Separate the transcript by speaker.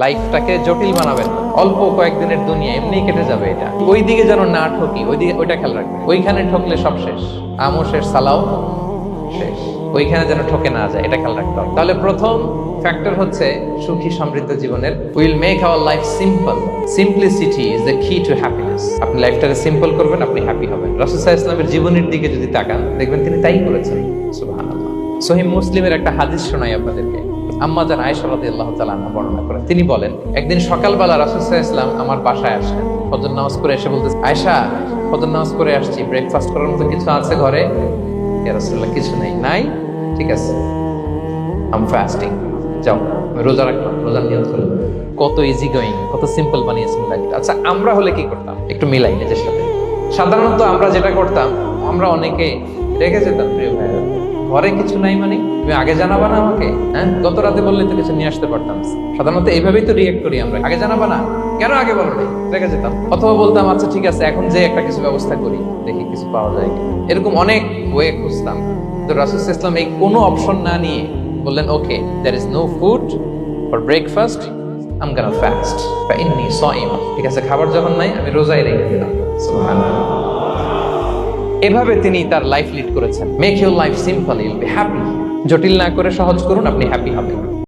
Speaker 1: লাইফটাকে জটিল বানাবেন না। অল্প কয়েকদিনের দুনিয়া এমনি কেটে যাবে, এটা ওই দিকে যেন না ঠকি, ওইটা খেয়াল রাখবেন। ওইখানে ঠকলে সব শেষ, আমও শেষ, সালাও শেষ। ওইখানে যেন ঠকে না যায়, এটা খেয়াল রাখতে হবে। তাহলে প্রথম ফ্যাক্টর হচ্ছে সুখী সমৃদ্ধ জীবনের will make our life simple. Simplicity is the কি টু হ্যাপিনেস। আপনি লাইফটাকে সিম্পল করবেন, আপনি হ্যাপি হবেন। রাসূল সাল্লাল্লাহু আলাইহি ওয়াসাল্লামের জীবনের দিকে যদি তাকান, দেখবেন তিনি তাই করেছেন। সুবহানাল্লাহ। সহিহ মুসলিমের একটা হাদিস শোনাই আপনাদেরকে। আম্মা জান আয়েশা রাদিয়াল্লাহু তাআলা আনহা বর্ণনা করেন। তিনি বলেন, একদিন সকালবেলা রাসূল সাল্লাল্লাহু আলাইহি ওয়াসাল্লাম আমার বাসায় আসলেন। ফজর নামাজ করে এসে বলতেছে, আয়েশা ফজর নামাজ করে আসছি, ব্রেকফাস্ট করার মতো কিছু আছে ঘরে? ইয়া রাসূলুল্লাহ, কিছু নেই। নাই? ঠিক আছে, আই এম ফাস্টিং, যাও আমি রোজা রাখলাম, রোজা নিয়ত করলাম। কত ইজি গোয়িং, কত সিম্পল বানিয়েছেন লাইফটা। আচ্ছা, আমরা হলে কি করতাম? একটু মিলাই নিজের সাথে। সাধারণত আমরা যেটা করতাম, আমরা অনেকে রেখে যেতাম। প্রিয় ভাইরা, ঘরে কিছু নাই মানে তুমি আগে জানাবা না আমাকে? হ্যাঁ, গত রাতে বললে তো কিছু নিয়ে আসতে পারতাম। সাধারণত এইভাবেই তো রিয়েক্ট করি আমরা। আগে জানাবা না কেন? আগে বলো নাই, রেখে যেতাম। অথবা বলতাম, আচ্ছা ঠিক আছে, এখন যে একটা কিছু ব্যবস্থা করি, দেখি কিছু পাওয়া যায় কিনা। এরকম অনেক ওয়ে খুঁজতাম। তো রাসূল সাল্লাল্লাহু আলাইহি ওয়াসাল্লাম এই কোনো অপশন না নিয়ে বললেন, okay, there is no food for breakfast, I am gonna fast ফাইন্নী সাইম। ঠিক আছে, খাবার যখন নাই, আমি রোজাই রেখে দিলাম। সুবহানাল্লাহ। এভাবে তিনি তার লাইফ লিড করেছেন। Make your life simple, you'll be happy. জটিল না করে সহজ করুন, আপনি হ্যাপি হবেন।